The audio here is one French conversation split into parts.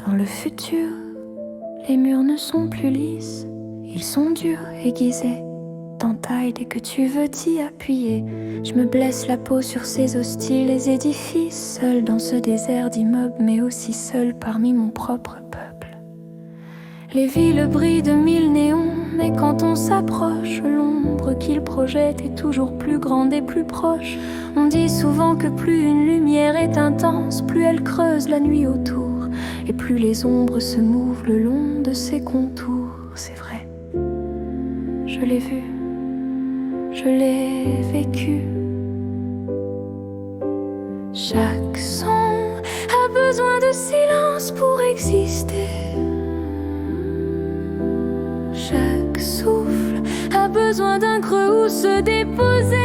Dans le futur, les murs ne sont plus lisses, ils sont durs, aiguisés. T'entailles dès que tu veux t'y appuyer. Je me blesse la peau sur ces hostiles édifices, seul dans ce désert d'immeubles, mais aussi seul parmi mon propre peuple. Les villes brillent de 1000 néons, mais quand on s'approche, l'ombre qu'ils projettent est toujours plus grande et plus proche. On dit souvent que plus une lumière est intense, plus elle creuse la nuit autour, et plus les ombres se mouvent le long de ses contours. C'est vrai, je l'ai vu, je l'ai vécu. Chaque son a besoin de silence pour exister. Chaque souffle a besoin d'un creux où se déposer.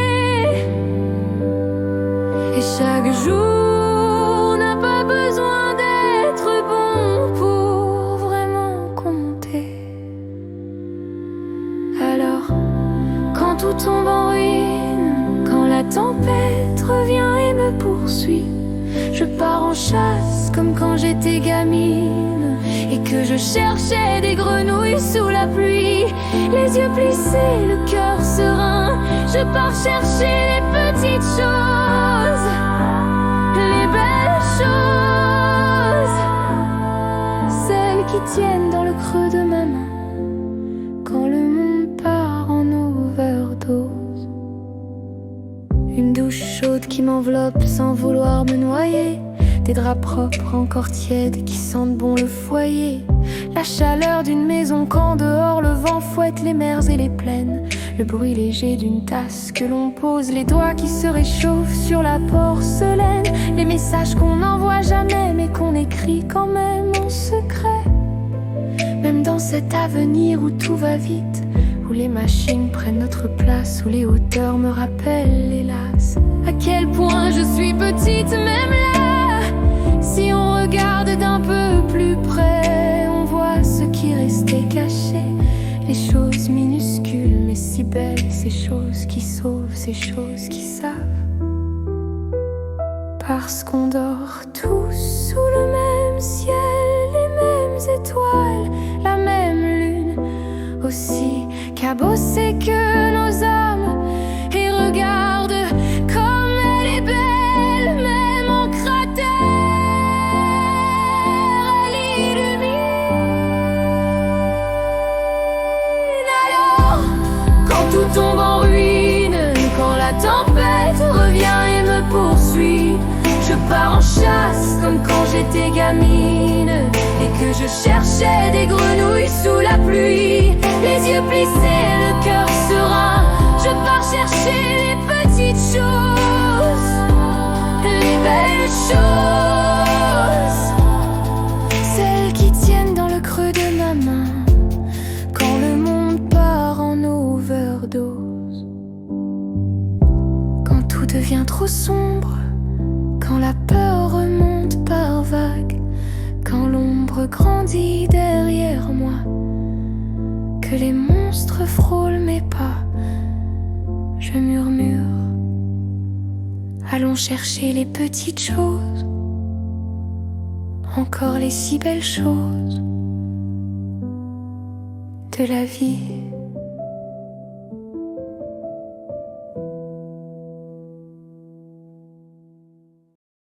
Et chaque jour n'a pas besoin d'être bon pour vraiment compter. Alors, quand tout tombe en ruine, quand la tempête revient et me poursuit, je pars en chasse comme quand j'étais gamine et que je cherchais des grenouilles sous la pluie. Les yeux plissés, le cœur serein, je pars chercher les petites choses, les belles choses, celles qui tiennent dans le creux de ma main quand le monde part en overdose. Une douche chaude qui m'enveloppe sans vouloir me noyer, des draps propres encore tièdes qui sentent bon le foyer, la chaleur d'une maison quand dehors le vent fouette les mers et les plaines, le bruit léger d'une tasse que l'on pose, les doigts qui se réchauffent sur la porcelaine, les messages qu'on n'envoie jamais mais qu'on écrit quand même en secret. Même dans cet avenir où tout va vite, où les machines prennent notre place, où les hauteurs me rappellent, hélas, à quel point je suis petite même là. Si on regarde d'un peu plus près, on voit ce qui restait caché, les choses minuscules mais si belles, ces choses qui sauvent, ces choses qui savent. Parce qu'on dort tous sous le même ciel, les mêmes étoiles, la même lune, aussi cabossée que nos âmes. Et regarde comme elle est belle, même en cratère, elle illumine. Alors, quand tout tombe en ruine, quand la tempête revient et me poursuit, je pars en chasse comme quand j'étais gamine et que je cherchais des grenouilles sous la pluie. Les yeux plissés, le cœur serein, je pars chercher les petites choses, les belles choses, celles qui tiennent dans le creux de ma main quand le monde part en overdose. Quand tout devient trop sombre, quand la peur remonte par vagues, quand l'ombre grandit derrière moi, que les monstres frôlent mes pas, je murmure, allons chercher les petites choses, encore les si belles choses de la vie.